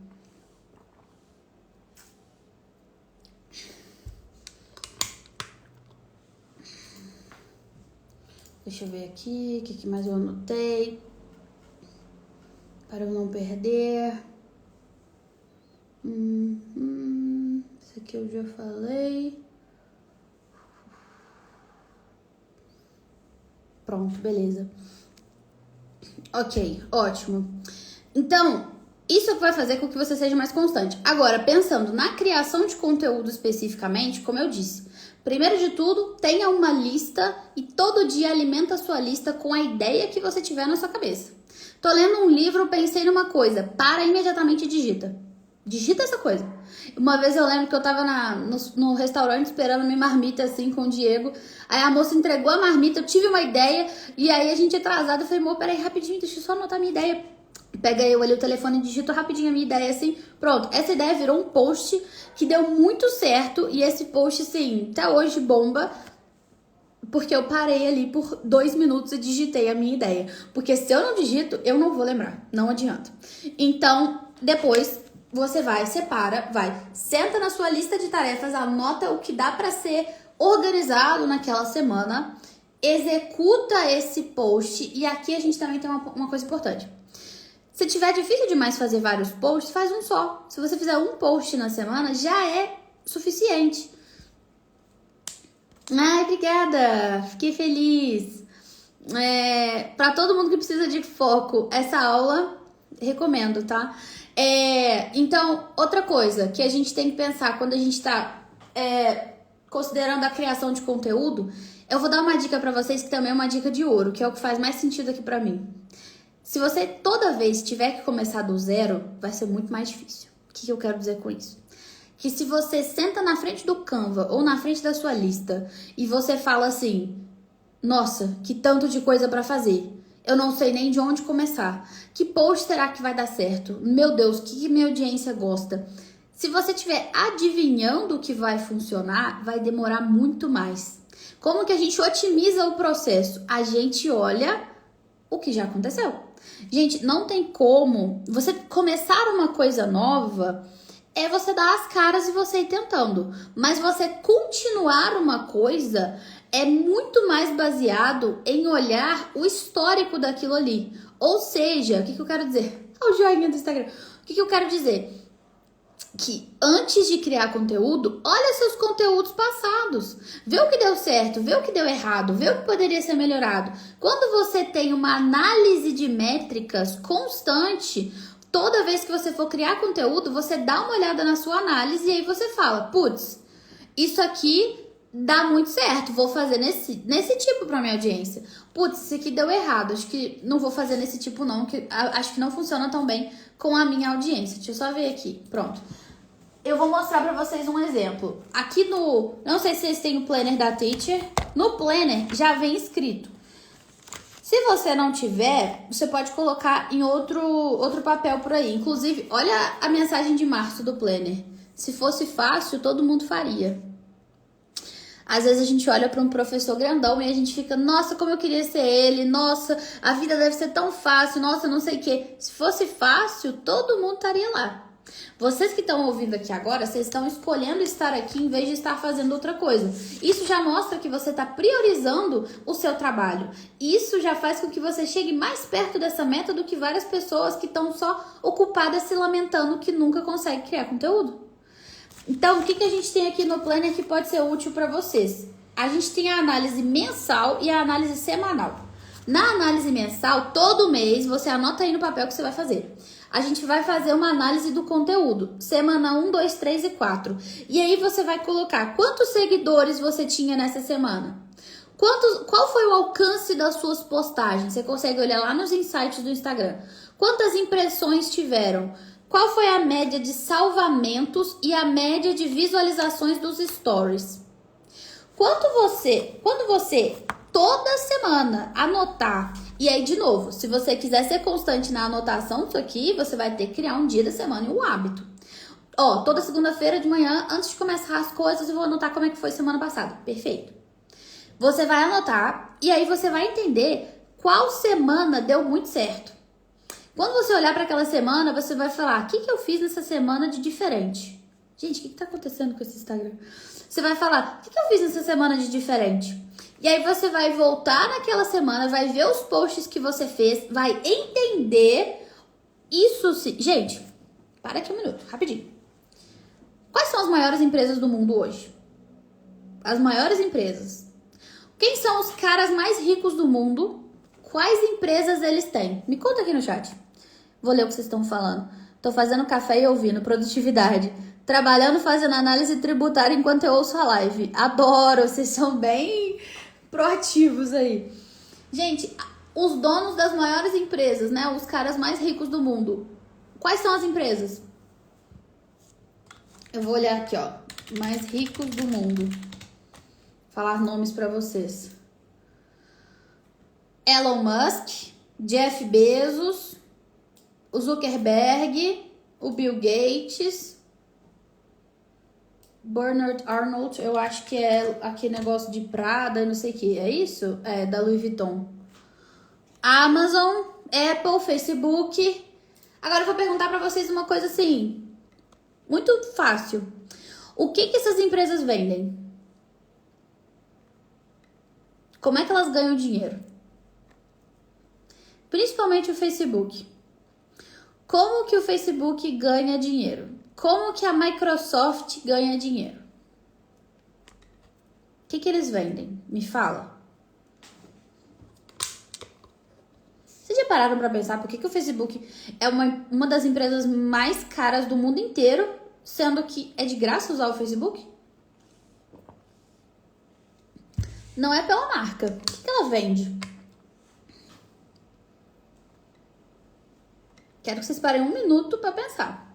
Deixa eu ver aqui, o que mais eu anotei. Para eu não perder. que eu já falei. Pronto, beleza. Ok, ótimo. Então, isso vai fazer com que você seja mais constante. Agora, pensando na criação de conteúdo especificamente, como eu disse, primeiro de tudo, tenha uma lista e todo dia alimenta a sua lista com a ideia que você tiver na sua cabeça. Tô lendo um livro, pensei numa coisa, para imediatamente e digita. Digita essa coisa. Uma vez eu lembro que eu tava no restaurante esperando minha marmita assim com o Diego. Aí a moça entregou a marmita, eu tive uma ideia. E aí a gente atrasado, eu falei, amor, peraí, rapidinho, deixa eu só anotar minha ideia. Pega eu ali o telefone e digito rapidinho a minha ideia assim. Pronto, essa ideia virou um post que deu muito certo. E esse post, assim, até hoje bomba. Porque eu parei ali por 2 minutos e digitei a minha ideia. Porque se eu não digito, eu não vou lembrar. Não adianta. Então, depois você vai, separa, senta na sua lista de tarefas, anota o que dá para ser organizado naquela semana, executa esse post. E aqui a gente também tem uma coisa importante. Se tiver difícil demais fazer vários posts, faz um só. Se você fizer um post na semana, já é suficiente. Ai, obrigada! Fiquei feliz. Para todo mundo que precisa de foco, essa aula, recomendo, tá? Então, outra coisa que a gente tem que pensar quando a gente tá considerando a criação de conteúdo, eu vou dar uma dica pra vocês que também é uma dica de ouro, que é o que faz mais sentido aqui pra mim. Se você toda vez tiver que começar do zero, vai ser muito mais difícil. O que eu quero dizer com isso? Que se você senta na frente do Canva ou na frente da sua lista e você fala assim, nossa, que tanto de coisa pra fazer, eu não sei nem de onde começar, que post será que vai dar certo? Meu Deus, o que minha audiência gosta? Se você estiver adivinhando o que vai funcionar, vai demorar muito mais. Como que a gente otimiza o processo? A gente olha o que já aconteceu. Gente, não tem como você começar uma coisa nova, você dar as caras e você ir tentando. Mas você continuar uma coisa é muito mais baseado em olhar o histórico daquilo ali. Ou seja, o que eu quero dizer? Olha o joinha do Instagram. O que eu quero dizer? Que antes de criar conteúdo, olha seus conteúdos passados. Vê o que deu certo, vê o que deu errado, vê o que poderia ser melhorado. Quando você tem uma análise de métricas constante, toda vez que você for criar conteúdo, você dá uma olhada na sua análise e aí você fala, putz, isso aqui dá muito certo, vou fazer nesse tipo pra minha audiência. Putz, isso aqui deu errado, acho que não vou fazer nesse tipo não, que acho que não funciona tão bem com a minha audiência. Deixa eu só ver aqui, pronto. Eu vou mostrar pra vocês um exemplo. Aqui não sei se vocês têm o planner da Teacher, no planner já vem escrito. Se você não tiver, você pode colocar em outro papel por aí. Inclusive, olha a mensagem de março do planner. Se fosse fácil, todo mundo faria. Às vezes a gente olha para um professor grandão e a gente fica, nossa, como eu queria ser ele, nossa, a vida deve ser tão fácil, nossa, não sei o quê. Se fosse fácil, todo mundo estaria lá. Vocês que estão ouvindo aqui agora, vocês estão escolhendo estar aqui em vez de estar fazendo outra coisa. Isso já mostra que você está priorizando o seu trabalho. Isso já faz com que você chegue mais perto dessa meta do que várias pessoas que estão só ocupadas se lamentando que nunca conseguem criar conteúdo. Então, o que a gente tem aqui no Planner que pode ser útil para vocês? A gente tem a análise mensal e a análise semanal. Na análise mensal, todo mês, você anota aí no papel o que você vai fazer. A gente vai fazer uma análise do conteúdo, semana 1, 2, 3 e 4. E aí você vai colocar quantos seguidores você tinha nessa semana. Qual foi o alcance das suas postagens? Você consegue olhar lá nos insights do Instagram. Quantas impressões tiveram? Qual foi a média de salvamentos e a média de visualizações dos stories? Quando você toda semana anotar, e aí de novo, se você quiser ser constante na anotação disso aqui, você vai ter que criar um dia da semana e um hábito. Toda segunda-feira de manhã, antes de começar as coisas, eu vou anotar como é que foi semana passada. Perfeito. Você vai anotar e aí você vai entender qual semana deu muito certo. Quando você olhar para aquela semana, você vai falar, o que eu fiz nessa semana de diferente? Gente, o que tá acontecendo com esse Instagram? Você vai falar, o que eu fiz nessa semana de diferente? E aí você vai voltar naquela semana, vai ver os posts que você fez, vai entender isso. Gente, para aqui um minuto, rapidinho. Quais são as maiores empresas do mundo hoje? As maiores empresas. Quem são os caras mais ricos do mundo? Quais empresas eles têm? Me conta aqui no chat. Vou ler o que vocês estão falando. Tô fazendo café e ouvindo. Produtividade. Trabalhando, fazendo análise tributária enquanto eu ouço a live. Adoro. Vocês são bem proativos aí. Gente, os donos das maiores empresas, né? Os caras mais ricos do mundo. Quais são as empresas? Eu vou olhar aqui, ó. Mais ricos do mundo. Falar nomes pra vocês. Elon Musk, Jeff Bezos, o Zuckerberg, o Bill Gates, Bernard Arnault, eu acho que é aquele negócio de Prada, não sei o que, é isso? É, da Louis Vuitton. Amazon, Apple, Facebook. Agora eu vou perguntar pra vocês uma coisa assim, muito fácil. O que essas empresas vendem? Como é que elas ganham dinheiro? Principalmente o Facebook. Como que o Facebook ganha dinheiro? Como que a Microsoft ganha dinheiro? O que eles vendem? Me fala. Vocês já pararam para pensar por que o Facebook é uma das empresas mais caras do mundo inteiro, sendo que é de graça usar o Facebook? Não é pela marca. O que ela vende? Quero que vocês parem um minuto para pensar.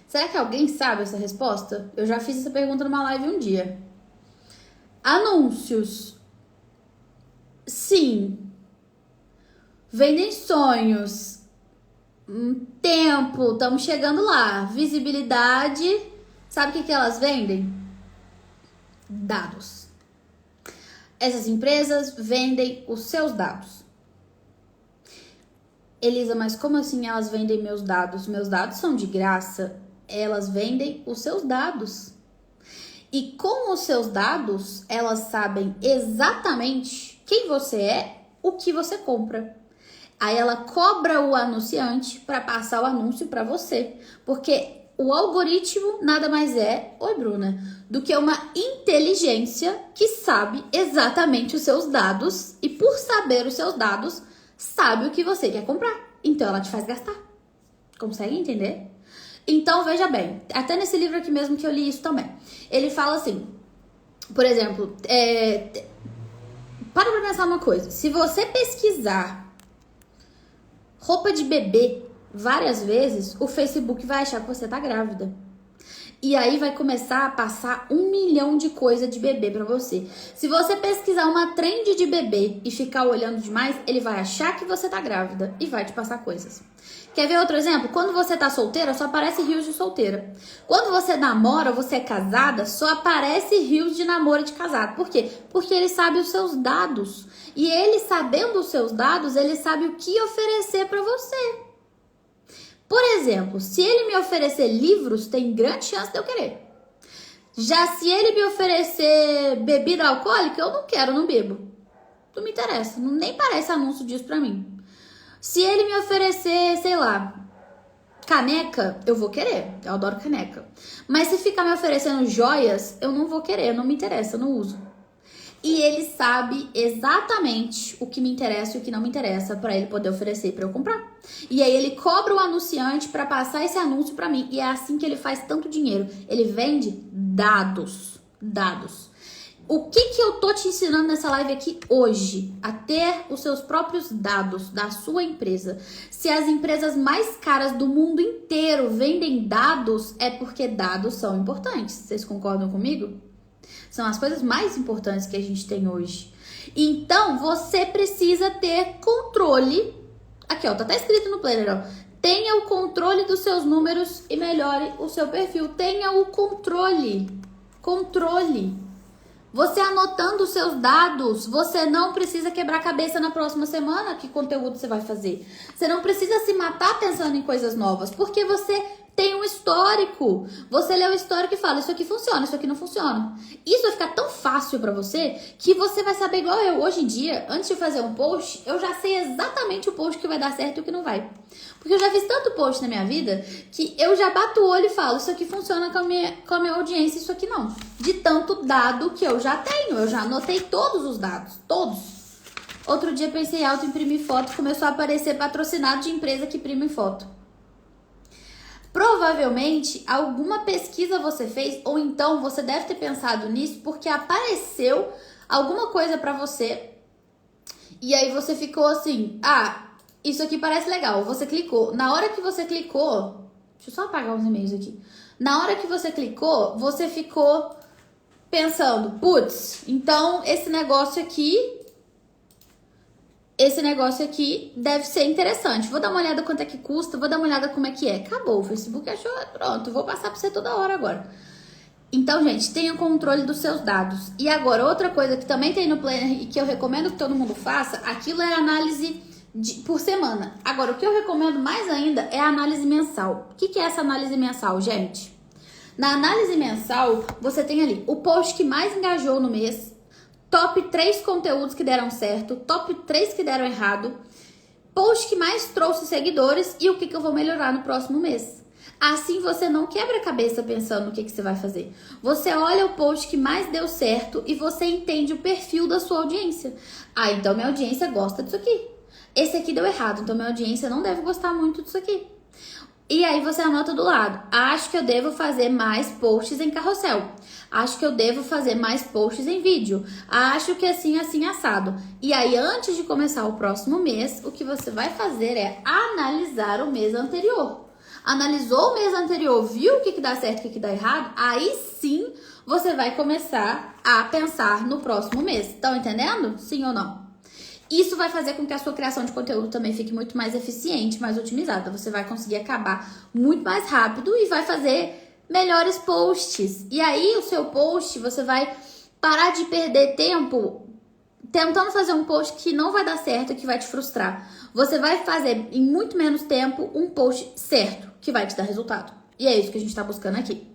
Será que alguém sabe essa resposta? Eu já fiz essa pergunta numa live um dia. Anúncios. Sim. Vendem sonhos. Tempo. Estamos chegando lá. Visibilidade. Sabe o que elas vendem? Dados. Essas empresas vendem os seus dados. Elisa, mas como assim elas vendem meus dados? Meus dados são de graça. Elas vendem os seus dados. E com os seus dados, elas sabem exatamente quem você é, o que você compra. Aí ela cobra o anunciante para passar o anúncio para você. Porque o algoritmo nada mais é, oi Bruna, do que uma inteligência que sabe exatamente os seus dados. E por saber os seus dados, sabe o que você quer comprar. Então ela te faz gastar. Consegue entender? Então veja bem, até nesse livro aqui mesmo que eu li isso também. Ele fala assim, por exemplo, para pra pensar uma coisa. Se você pesquisar roupa de bebê várias vezes, o Facebook vai achar que você tá grávida. E aí vai começar a passar 1 milhão de coisa de bebê pra você. Se você pesquisar uma trend de bebê e ficar olhando demais, ele vai achar que você tá grávida e vai te passar coisas. Quer ver outro exemplo? Quando você tá solteira, só aparece rios de solteira. Quando você namora, você é casada, só aparece rios de namoro e de casado. Por quê? Porque ele sabe os seus dados. E ele sabendo os seus dados, ele sabe o que oferecer pra você. Por exemplo, se ele me oferecer livros, tem grande chance de eu querer. Já se ele me oferecer bebida alcoólica, eu não quero, não bebo. Não me interessa, nem parece anúncio disso pra mim. Se ele me oferecer, sei lá, caneca, eu vou querer. Eu adoro caneca. Mas se ficar me oferecendo joias, eu não vou querer, não me interessa, eu não uso. E ele sabe exatamente o que me interessa e o que não me interessa para ele poder oferecer para eu comprar. E aí ele cobra o anunciante para passar esse anúncio para mim. E é assim que ele faz tanto dinheiro. Ele vende dados. Dados. O que eu tô te ensinando nessa live aqui hoje? A ter os seus próprios dados da sua empresa. Se as empresas mais caras do mundo inteiro vendem dados, é porque dados são importantes. Vocês concordam comigo? São as coisas mais importantes que a gente tem hoje. Então, você precisa ter controle. Aqui, ó, tá até escrito no planner, ó. Tenha o controle dos seus números e melhore o seu perfil. Tenha o controle. Controle. Você anotando os seus dados, você não precisa quebrar a cabeça na próxima semana que conteúdo você vai fazer. Você não precisa se matar pensando em coisas novas, porque você tem um histórico. Você lê o histórico e fala, isso aqui funciona, isso aqui não funciona. Isso vai ficar tão fácil pra você que você vai saber igual eu. Hoje em dia, antes de fazer um post, eu já sei exatamente o post que vai dar certo e o que não vai. Porque eu já fiz tanto post na minha vida que eu já bato o olho e falo, isso aqui funciona com a minha audiência, isso aqui não. De tanto dado que eu já tenho, eu já anotei todos os dados, todos. Outro dia pensei em auto-imprimir foto, começou a aparecer patrocinado de empresa que imprime foto. Provavelmente, alguma pesquisa você fez, ou então você deve ter pensado nisso porque apareceu alguma coisa pra você e aí você ficou assim, isso aqui parece legal, você clicou. Na hora que você clicou, deixa eu só apagar uns e-mails aqui. Na hora que você clicou, você ficou pensando, putz, então esse negócio aqui deve ser interessante. Vou dar uma olhada quanto é que custa, vou dar uma olhada como é que é. Acabou, o Facebook achou, pronto, vou passar pra você toda hora agora. Então, gente, tenha controle dos seus dados. E agora, outra coisa que também tem no Planner e que eu recomendo que todo mundo faça, aquilo é análise por semana. Agora, o que eu recomendo mais ainda é a análise mensal. O que é essa análise mensal, gente? Na análise mensal, você tem ali o post que mais engajou no mês, top 3 conteúdos que deram certo, top 3 que deram errado, post que mais trouxe seguidores e o que eu vou melhorar no próximo mês. Assim você não quebra a cabeça pensando no que você vai fazer. Você olha o post que mais deu certo e você entende o perfil da sua audiência. Então minha audiência gosta disso aqui. Esse aqui deu errado, então minha audiência não deve gostar muito disso aqui. E aí você anota do lado. Acho que eu devo fazer mais posts em carrossel. Acho que eu devo fazer mais posts em vídeo. Acho que assim, assado. E aí, antes de começar o próximo mês, o que você vai fazer é analisar o mês anterior. Analisou o mês anterior, viu o que dá certo e o que dá errado? Aí sim, você vai começar a pensar no próximo mês. Estão entendendo? Sim ou não? Isso vai fazer com que a sua criação de conteúdo também fique muito mais eficiente, mais otimizada. Você vai conseguir acabar muito mais rápido e vai fazer melhores posts. E aí, o seu post, você vai parar de perder tempo tentando fazer um post que não vai dar certo, que vai te frustrar. Você vai fazer em muito menos tempo um post certo, que vai te dar resultado. E é isso que a gente tá buscando aqui.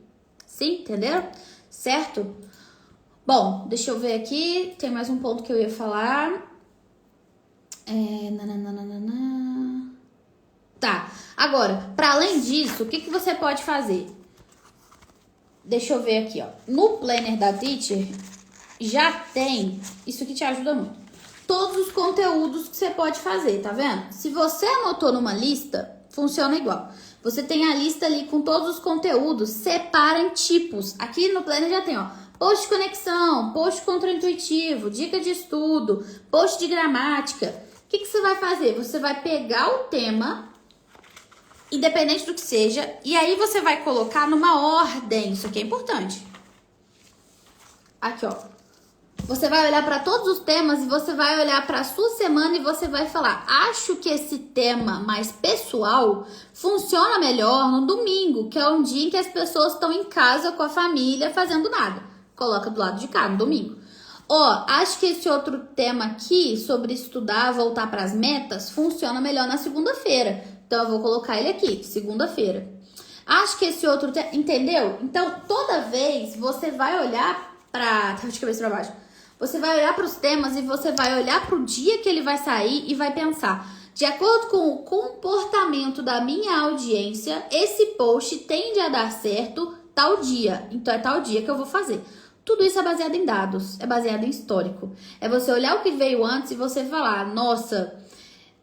Sim? Entenderam? Certo? Bom, deixa eu ver aqui. Tem mais um ponto que eu ia falar. Tá. Agora, para além disso, o que você pode fazer? Deixa eu ver aqui, ó. No Planner da Teacher, já tem... Isso aqui te ajuda muito. Todos os conteúdos que você pode fazer, tá vendo? Se você anotou numa lista, funciona igual. Você tem a lista ali com todos os conteúdos, separa em tipos. Aqui no Planner já tem, ó, post de conexão, post contraintuitivo, dica de estudo, post de gramática. O que você vai fazer? Você vai pegar o tema, independente do que seja, e aí você vai colocar numa ordem. Isso aqui é importante. Aqui, ó. Você vai olhar para todos os temas e você vai olhar para a sua semana e você vai falar: acho que esse tema mais pessoal funciona melhor no domingo, que é um dia em que as pessoas estão em casa com a família fazendo nada. Coloca do lado de cá, no domingo. Acho que esse outro tema aqui, sobre estudar, voltar para as metas, funciona melhor na segunda-feira. Então, eu vou colocar ele aqui, segunda-feira. Acho que esse outro tema... Entendeu? Então, toda vez você vai olhar para... de cabeça para baixo. Você vai olhar para os temas e você vai olhar para o dia que ele vai sair e vai pensar: de acordo com o comportamento da minha audiência, esse post tende a dar certo tal dia. Então, é tal dia que eu vou fazer. Tudo isso é baseado em dados, é baseado em histórico. É você olhar o que veio antes e você falar: nossa,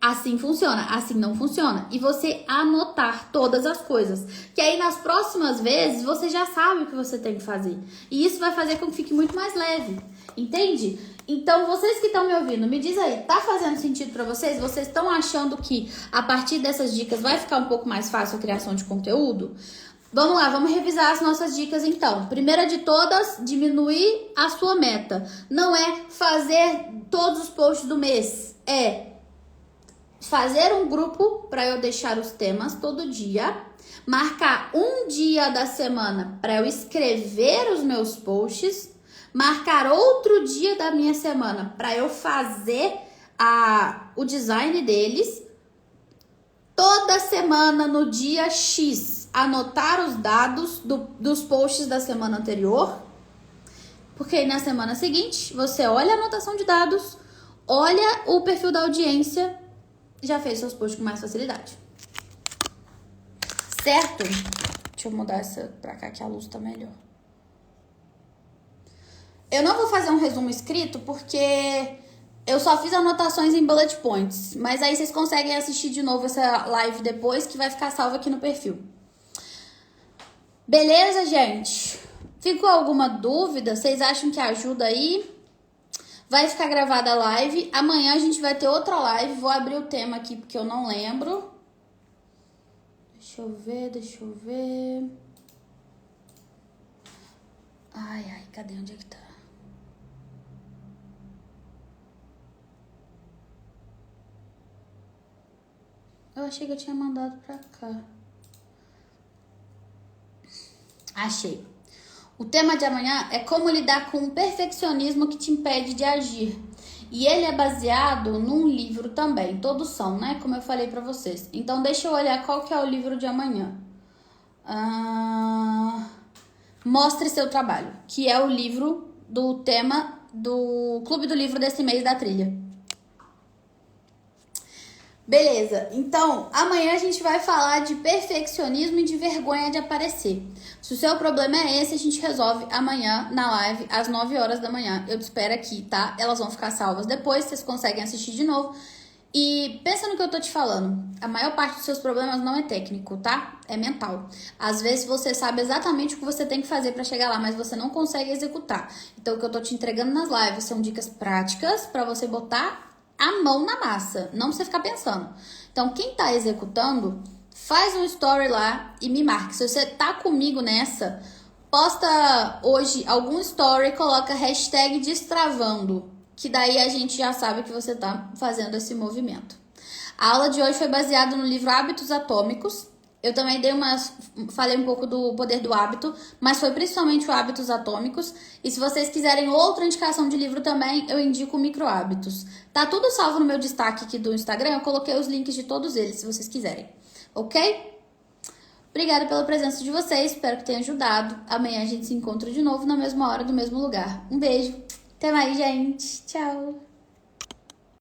assim funciona, assim não funciona. E você anotar todas as coisas. Que aí nas próximas vezes você já sabe o que você tem que fazer. E isso vai fazer com que fique muito mais leve. Entende? Então, vocês que estão me ouvindo, me diz aí, tá fazendo sentido pra vocês? Vocês estão achando que a partir dessas dicas vai ficar um pouco mais fácil a criação de conteúdo? Vamos lá, vamos revisar as nossas dicas então. Primeira de todas, diminuir a sua meta. Não é fazer todos os posts do mês, é fazer um grupo para eu deixar os temas todo dia, marcar um dia da semana para eu escrever os meus posts, marcar outro dia da minha semana para eu fazer o design deles. Toda semana no dia X anotar os dados dos posts da semana anterior, porque aí na semana seguinte você olha a anotação de dados, olha o perfil da audiência, já fez seus posts com mais facilidade. Certo? Deixa eu mudar essa pra cá que a luz tá melhor. Eu não vou fazer um resumo escrito porque eu só fiz anotações em bullet points, mas aí vocês conseguem assistir de novo essa live depois, que vai ficar salva aqui no perfil. Beleza, gente? Ficou alguma dúvida? Vocês acham que ajuda aí? Vai ficar gravada a live. Amanhã a gente vai ter outra live. Vou abrir o tema aqui porque eu não lembro. Deixa eu ver. Ai, cadê? Onde é que tá? Eu achei que eu tinha mandado pra cá. Achei. O tema de amanhã é como lidar com o perfeccionismo que te impede de agir. E ele é baseado num livro também. Todos são, né? Como eu falei pra vocês. Então, deixa eu olhar qual que é o livro de amanhã. Mostre seu trabalho. Que é o livro do tema do Clube do Livro desse mês da trilha. Beleza, então amanhã a gente vai falar de perfeccionismo e de vergonha de aparecer. Se o seu problema é esse, a gente resolve amanhã na live às 9 horas da manhã. Eu te espero aqui, tá? Elas vão ficar salvas depois, vocês conseguem assistir de novo. E pensa no que eu tô te falando. A maior parte dos seus problemas não é técnico, tá? É mental. Às vezes você sabe exatamente o que você tem que fazer pra chegar lá, mas você não consegue executar. Então o que eu tô te entregando nas lives são dicas práticas pra você botar a mão na massa, não precisa ficar pensando. Então, quem tá executando, faz um story lá e me marque. Se você tá comigo nessa, posta hoje algum story e coloca hashtag destravando, que daí a gente já sabe que você tá fazendo esse movimento. A aula de hoje foi baseada no livro Hábitos Atômicos. Eu também falei um pouco do poder do hábito, mas foi principalmente o Hábitos Atômicos. E se vocês quiserem outra indicação de livro também, eu indico o Micro Hábitos. Tá tudo salvo no meu destaque aqui do Instagram, eu coloquei os links de todos eles, se vocês quiserem. Ok? Obrigada pela presença de vocês, espero que tenha ajudado. Amanhã a gente se encontra de novo na mesma hora, no mesmo lugar. Um beijo, até mais, gente. Tchau!